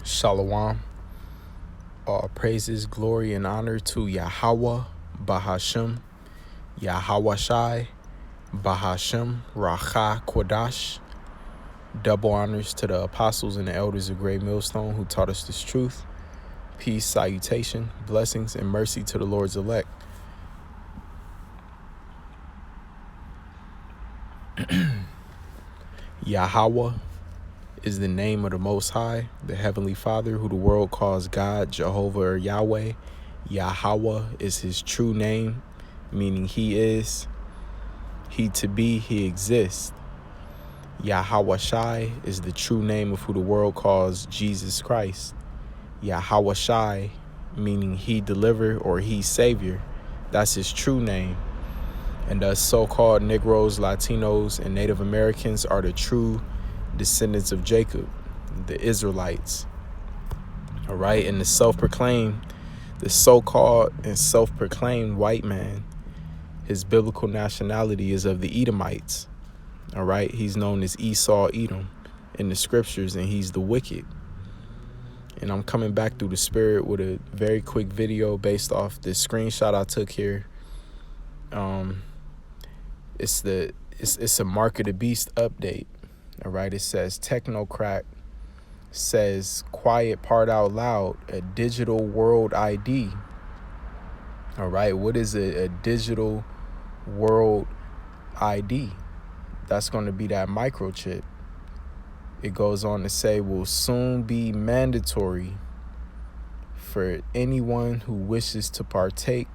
Shalom. All praises, glory, and honor to Yahweh, Bahashem, Yahweh Shai, Bahashem, Racha Kodash. Double honors to the apostles and the elders of Great Millstone who taught us this truth. Peace, salutation, blessings, and mercy to the Lord's elect. Yahweh is the name of the Most High, the Heavenly Father, who the world calls God, Jehovah, or Yahweh. Yahweh is his true name, meaning he is, he to be, he exists. Yahweh Shai is the true name of who the world calls Jesus Christ. Yahweh Shai, meaning he deliver or he savior. That's his true name. And us so-called Negroes, Latinos, and Native Americans are the true descendants of Jacob, the Israelites. All right, and the so-called and self-proclaimed white man, his biblical nationality is of the Edomites. All right, he's known as Esau Edom in the scriptures, and he's the wicked. And I'm coming back through the spirit with a very quick video based off this screenshot I took here. It's a Mark of the Beast update. All right, it says Technocrat says quiet part out loud, a digital world ID. All right, what is a digital world ID? That's going to be that microchip. It goes on to say will soon be mandatory for anyone who wishes to partake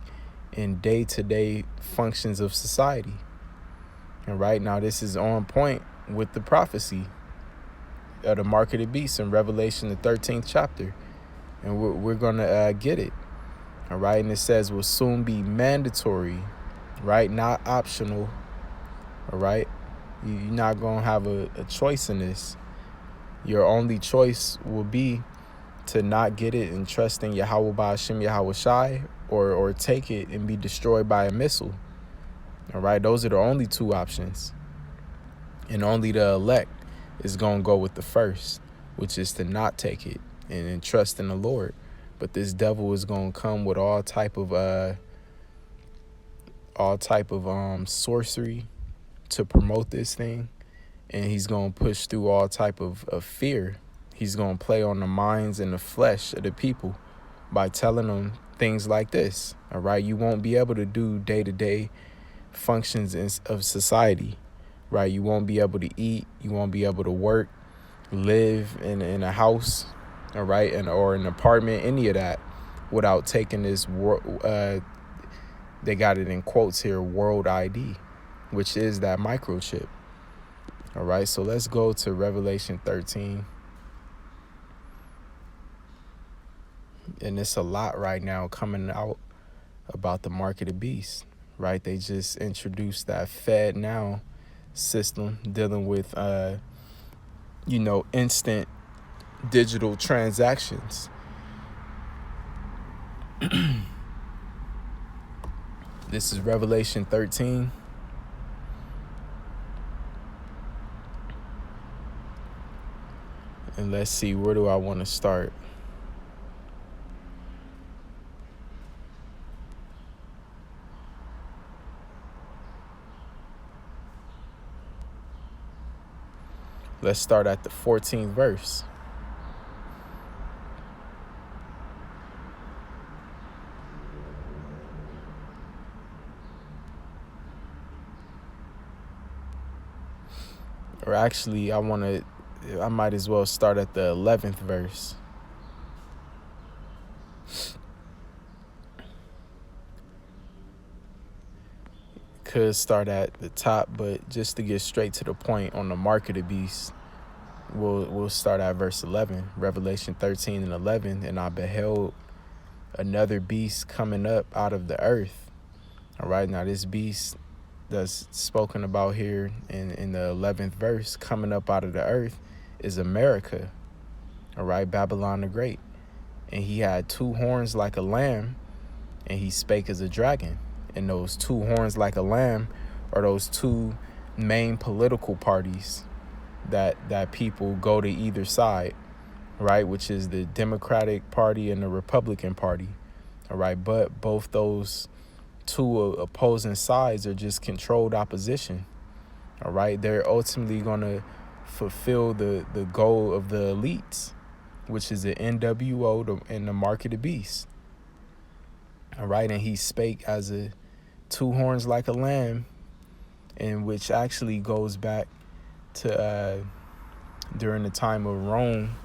in day-to-day functions of society. And right now, this is on point with the prophecy of the Mark of the Beast in Revelation, the 13th chapter. And we're going to get it. All right. And it says will soon be mandatory, right? Not optional. All right. You're not going to have a choice in this. Your only choice will be to not get it and trust in Yahweh Ba'ashem Yahweh Shai, or take it and be destroyed by a missile. All right. Those are the only two options. And only the elect is going to go with the first, which is to not take it and trust in the Lord. But this devil is going to come with all type of sorcery to promote this thing. And he's going to push through all type of fear. He's going to play on the minds and the flesh of the people by telling them things like this. All right. You won't be able to do day-to-day functions of society. Right. You won't be able to eat. You won't be able to work, live in a house. All right. Or an apartment, any of that, without taking this. They got it in quotes here, world ID, which is that microchip. All right. So let's go to Revelation 13. And it's a lot right now coming out about the Mark of the Beast. Right. They just introduced that FedNow system dealing with, instant digital transactions. This is Revelation 13. And let's see, where do I want to start? Let's start at the 14th verse. Or actually, I might as well start at the 11th verse. Could start at the top, but just to get straight to the point on the Mark of the Beast, we'll start at verse 11, Revelation 13 and 11. And I beheld another beast coming up out of the earth. All right, now this beast that's spoken about here in the 11th verse, coming up out of the earth, is America. All right, Babylon the Great. And he had two horns like a lamb, and he spake as a dragon. And those two horns like a lamb are those two main political parties that people go to either side. right, which is the Democratic Party and the Republican Party, all right? But both those two opposing sides are just controlled opposition, all right? They're ultimately going to fulfill the goal of the elites, which is the NWO and the mark of the beast, all right? And he spake as a two horns like a lamb, and which actually goes back to during the time of Rome,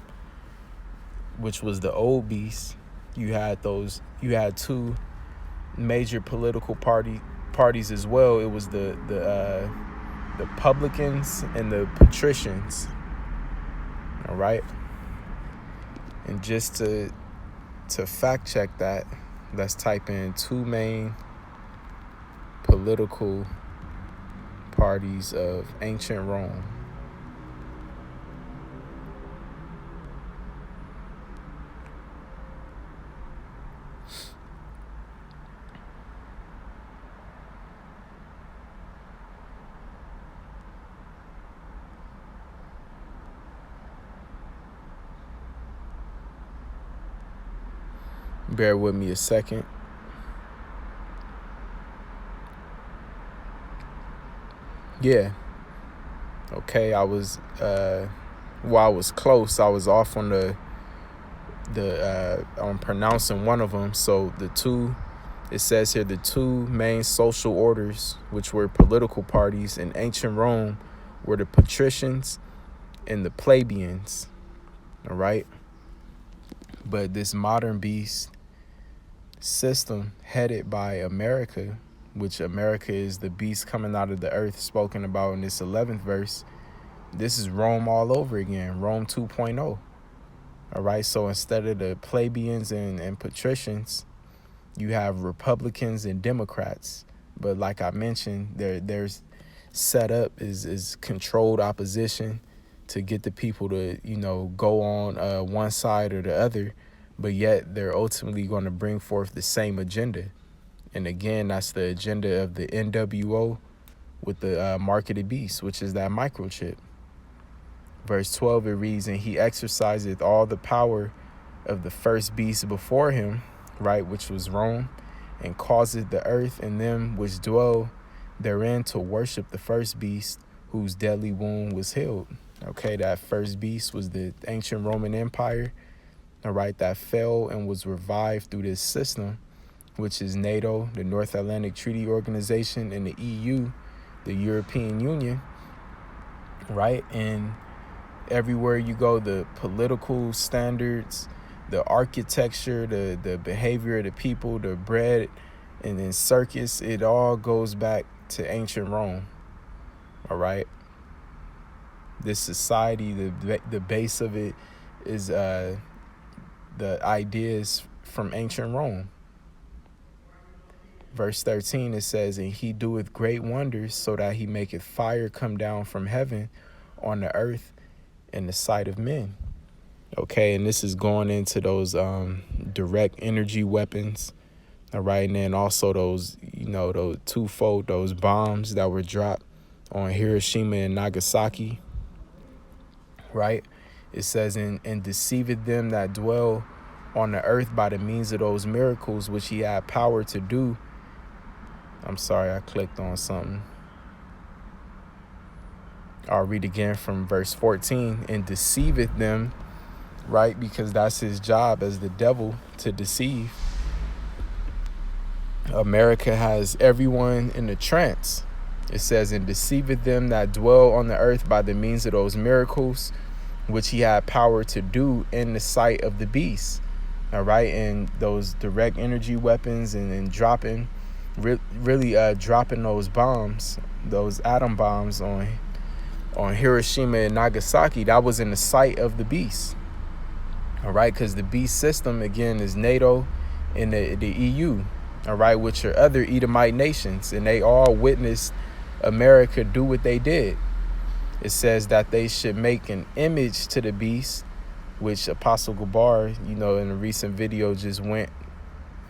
which was the old beast. You had two major political parties as well. It was the publicans and the patricians. All right. And just to fact check that, let's type in two main political parties of ancient Rome. Bear with me a second. Yeah. Okay, I was close. I was off on on pronouncing one of them. So it says here the two main social orders, which were political parties in ancient Rome, were the patricians and the plebeians. All right. But this modern beast system headed by America, which America is the beast coming out of the earth spoken about in this 11th verse. This is Rome all over again, Rome 2.0. All right, so instead of the plebeians and patricians, you have Republicans and Democrats. But like I mentioned, there's set up is controlled opposition to get the people to, go on one side or the other, but yet they're ultimately going to bring forth the same agenda. And again, that's the agenda of the NWO with the mark of the beast, which is that microchip. Verse 12, it reads, and he exerciseth all the power of the first beast before him, right, which was Rome, and causeth the earth and them which dwell therein to worship the first beast, whose deadly wound was healed. Okay, that first beast was the ancient Roman Empire, all right, that fell and was revived through this system, which is NATO, the North Atlantic Treaty Organization, and the EU, the European Union, right? And everywhere you go, the political standards, the architecture, the behavior of the people, the bread, and then circus, it all goes back to ancient Rome, all right? This society, the base of it is the ideas from ancient Rome. Verse 13, it says, and he doeth great wonders, so that he maketh fire come down from heaven on the earth in the sight of men. Okay, and this is going into those direct energy weapons, all right, and then also those, those twofold, those bombs that were dropped on Hiroshima and Nagasaki, right? It says, and deceiveth them that dwell on the earth by the means of those miracles which he had power to do. I'm sorry, I clicked on something. I'll read again from verse 14. And deceiveth them, right? Because that's his job as the devil, to deceive. America has everyone in a trance. It says, and deceiveth them that dwell on the earth by the means of those miracles which he had power to do in the sight of the beast. All right, and those direct energy weapons and dropping, really dropping those bombs, those atom bombs on Hiroshima and Nagasaki, that was in the sight of the beast. All right, because the beast system, again, is NATO and the EU, all right, which are other Edomite nations, and they all witnessed America do what they did. It says that they should make an image to the beast, which Apostle Gabar, in a recent video just went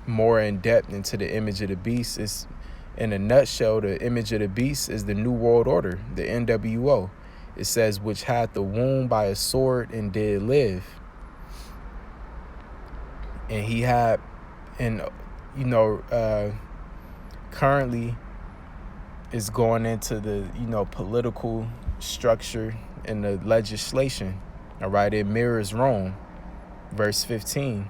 more in depth into the image of the beast. It's, in a nutshell, the image of the beast is the New World Order, the NWO. It says, which had the wound by a sword and did live. And he had, and currently is going into the political structure and the legislation. All right, it mirrors Rome, verse 15.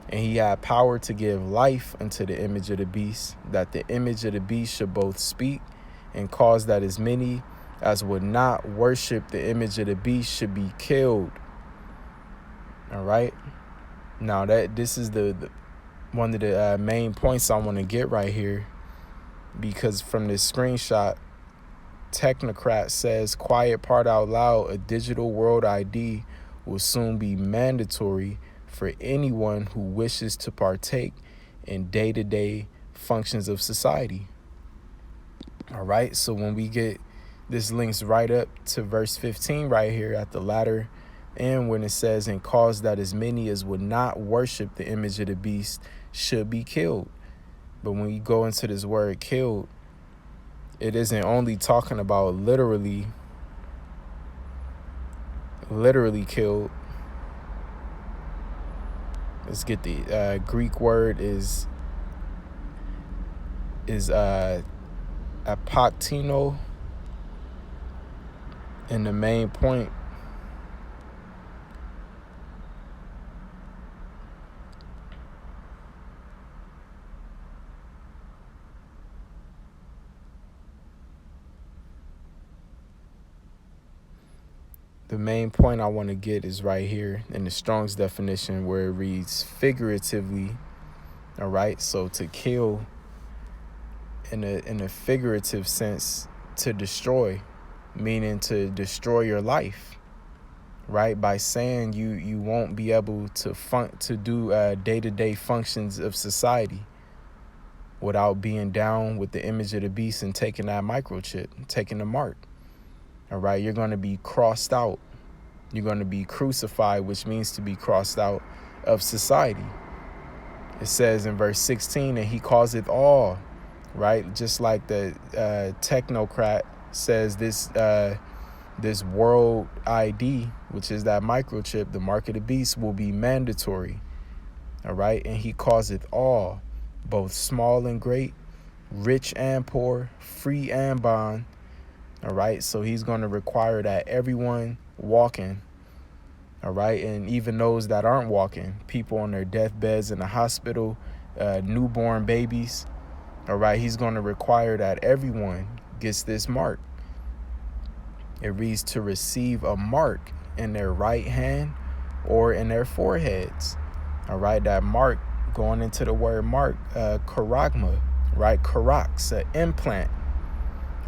And he had power to give life unto the image of the beast, that the image of the beast should both speak and cause that as many as would not worship the image of the beast should be killed. All right. Now this is the one of the main points I want to get right here, because from this screenshot, Technocrat says, quiet part out loud, a digital world ID will soon be mandatory for anyone who wishes to partake in day-to-day functions of society. All right, so when we get this links right up to verse 15 right here at the latter end, when it says, and cause that as many as would not worship the image of the beast should be killed. But when you go into this word killed, it isn't only talking about literally killed. Let's get the Greek word is apoktino, and the main point I want to get is right here in the Strong's definition, where it reads figuratively. All right, so to kill in a figurative sense, to destroy, meaning to destroy your life, right? By saying you won't be able to do day-to-day functions of society without being down with the image of the beast and taking that microchip, taking the mark. All right, you're going to be crossed out. You're going to be crucified, which means to be crossed out of society. It says in verse 16, and he causeth all, right? Just like the Technocrat says, this world ID, which is that microchip, the mark of the beast, will be mandatory. All right, and he causeth all, both small and great, rich and poor, free and bond. All right, so he's going to require that everyone walking, all right, and even those that aren't walking, people on their deathbeds in the hospital, newborn babies, all right, he's going to require that everyone gets this mark. It reads to receive a mark in their right hand or in their foreheads. All right, that mark, going into the word mark, charagma, right, charax, an implant,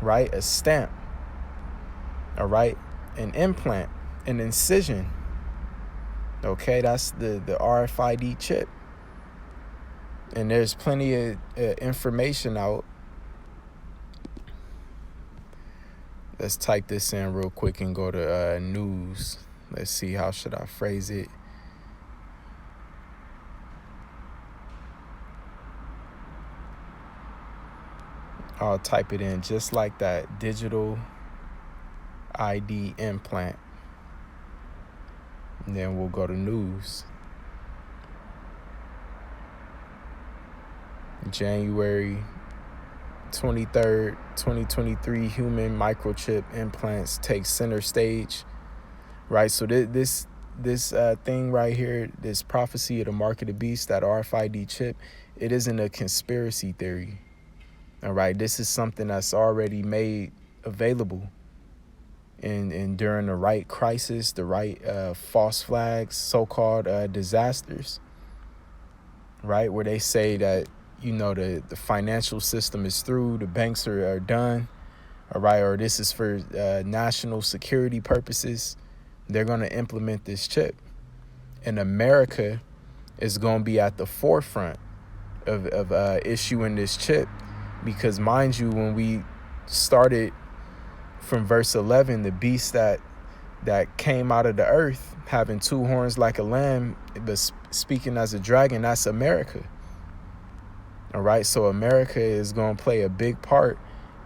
right, a stamp. All right, an implant, an incision. Okay, that's the RFID chip. And there's plenty of information out. Let's type this in real quick and go to news. Let's see, how should I phrase it? I'll type it in just like that, digital ID implant. And then we'll go to news. January 23rd, 2023, human microchip implants take center stage. Right, so this thing right here, this prophecy of the mark of the beast, that RFID chip, it isn't a conspiracy theory. All right, this is something that's already made available. And during the right crisis, the right false flags, so-called disasters, right, where they say that, the financial system is through, the banks are done, all right, or this is for national security purposes, they're going to implement this chip. And America is going to be at the forefront of issuing this chip, because, mind you, when we started from verse 11, the beast that came out of the earth, having two horns like a lamb, but speaking as a dragon, that's America. All right, so America is going to play a big part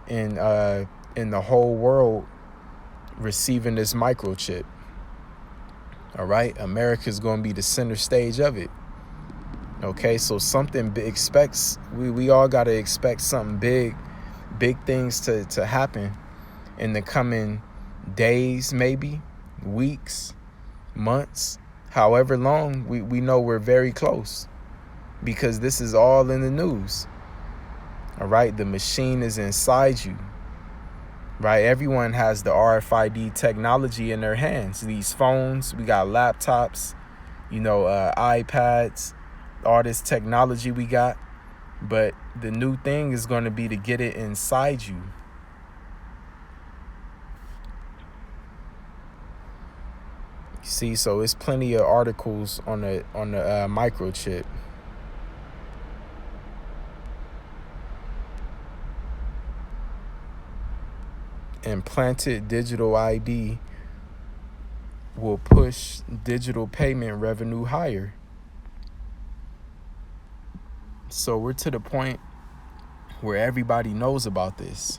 in the whole world receiving this microchip. All right, America is going to be the center stage of it. Okay, so something expects, we all got to expect something big things to happen in the coming days, maybe weeks, months, however long. We know we're very close because this is all in the news. All right, the machine is inside you. Right, everyone has the RFID technology in their hands. These phones, we got laptops, iPads, all this technology we got. But the new thing is going to be to get it inside you. See, so it's plenty of articles on the microchip. Implanted digital ID will push digital payment revenue higher. So we're to the point where everybody knows about this.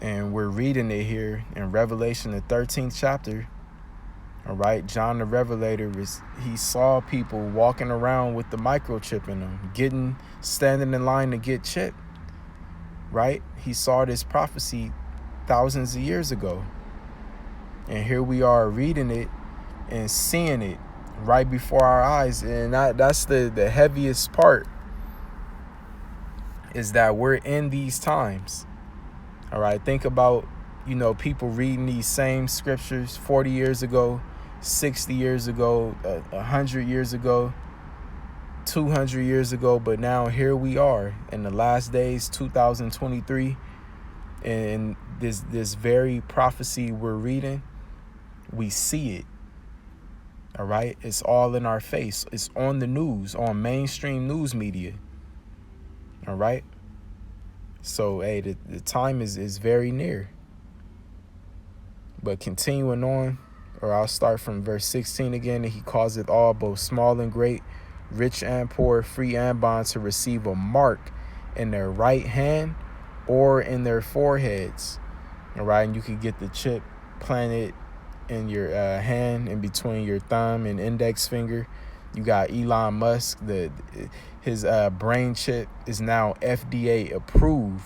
And we're reading it here in Revelation, the 13th chapter. All right, John the Revelator, he saw people walking around with the microchip in them, standing in line to get chipped. Right? He saw this prophecy thousands of years ago. And here we are reading it and seeing it right before our eyes. And that's the heaviest part, is that we're in these times. All right, think about, people reading these same scriptures 40 years ago, 60 years ago, 100 years ago, 200 years ago. But now here we are in the last days, 2023. And this very prophecy we're reading, we see it. All right, it's all in our face. It's on the news, on mainstream news media. All right. So, hey, the time is very near. But continuing on, or I'll start from verse 16 again. And he causeth all, both small and great, rich and poor, free and bond, to receive a mark in their right hand or in their foreheads. All right, and you could get the chip planted in your hand, in between your thumb and index finger. You got Elon Musk, his brain chip is now FDA approved,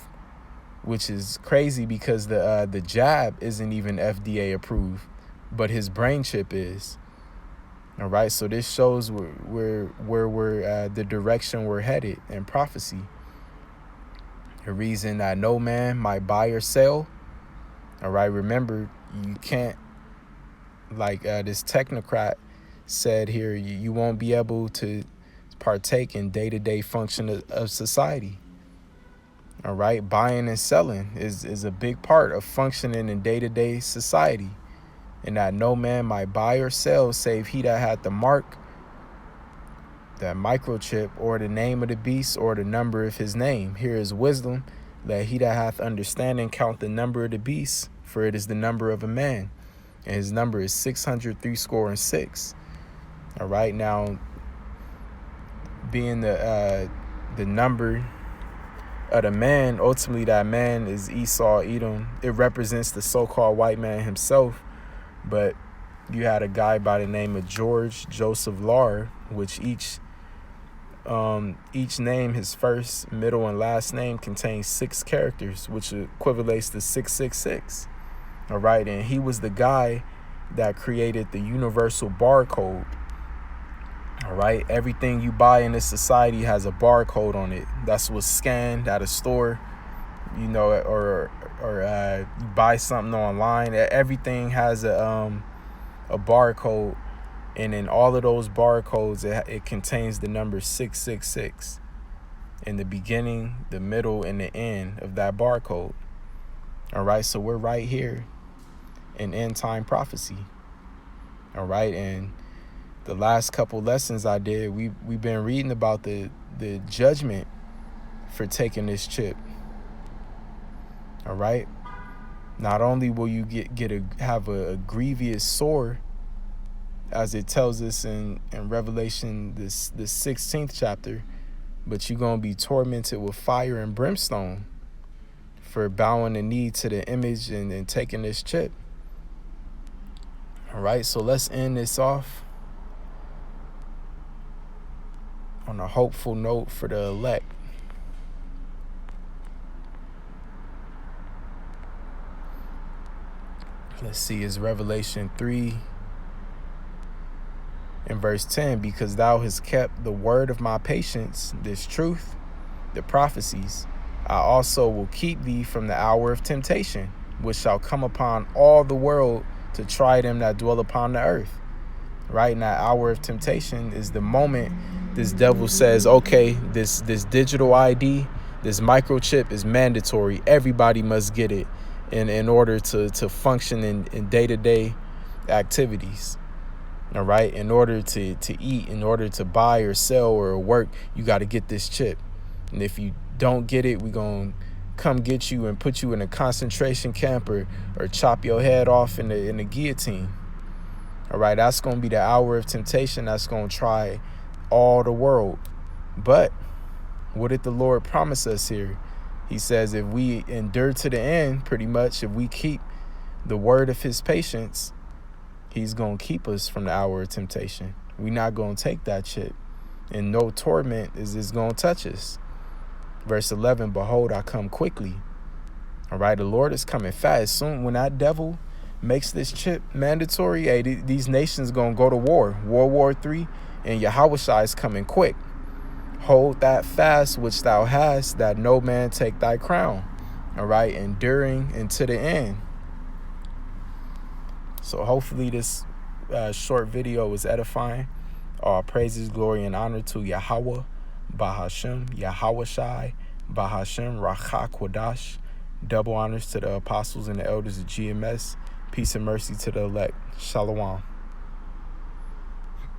which is crazy because the jab isn't even FDA approved, but his brain chip is. All right, so this shows where we're the direction we're headed in prophecy. A reason that no man might buy or sell. All right, remember, you can't, like this technocrat said here, you won't be able to partake in day-to-day function of society. All right, buying and selling is a big part of functioning in day-to-day society, and that no man might buy or sell save he that had the mark, that microchip, or the name of the beast, or the number of his name. Here is wisdom: let he that hath understanding count the number of the beast, for it is the number of a man, and his number is 666. All right, now, being the number of the man, ultimately that man is Esau, Edom. It represents the so-called white man himself. But you had a guy by the name of George Joseph Lahr, which each name, his first, middle, and last name, contains 6 characters, which equivalates to 666. All right, and he was the guy that created the universal barcode. All right, everything you buy in this society has a barcode on it. That's what's scanned at a store, or you buy something online. Everything has a barcode, and in all of those barcodes, it contains the number 666 in the beginning, the middle, and the end of that barcode. All right, so we're right here in end time prophecy. All right, and the last couple lessons I did, we've been reading about the judgment for taking this chip. All right, not only will you have a grievous sore, as it tells us in Revelation, the 16th chapter, but you're gonna be tormented with fire and brimstone for bowing the knee to the image and taking this chip. All right, so let's end this off. on a hopeful note for the elect. Let's see, it's Revelation 3 and verse 10. Because thou hast kept the word of my patience, this truth, the prophecies, I also will keep thee from the hour of temptation, which shall come upon all the world to try them that dwell upon the earth. Right? And that hour of temptation is the moment this devil says, okay, this digital ID, this microchip is mandatory. Everybody must get it in order to function in day-to-day activities. All right. In order to eat, in order to buy or sell or work, you got to get this chip. And if you don't get it, we're going to come get you and put you in a concentration camp or chop your head off in the guillotine. All right. That's going to be the hour of temptation. That's going to try all the world. But what did the Lord promise us here? He says if we endure to the end, pretty much, if we keep the word of his patience, he's going to keep us from the hour of temptation. We're not going to take that chip. And no torment is going to touch us. Verse 11, behold, I come quickly. All right, the Lord is coming fast. Soon, when that devil makes this chip mandatory, hey, these nations going to go to war. World War III, and Yahushua is coming quick. Hold that fast which thou hast, that no man take thy crown. All right, enduring into the end. So hopefully this short video was edifying. All praises, glory, and honor to Yahweh, Bahashem, Yahushai, Bahashem, Rachak Quadash. Double honors to the apostles and the elders of GMS. Peace and mercy to the elect. Shalom.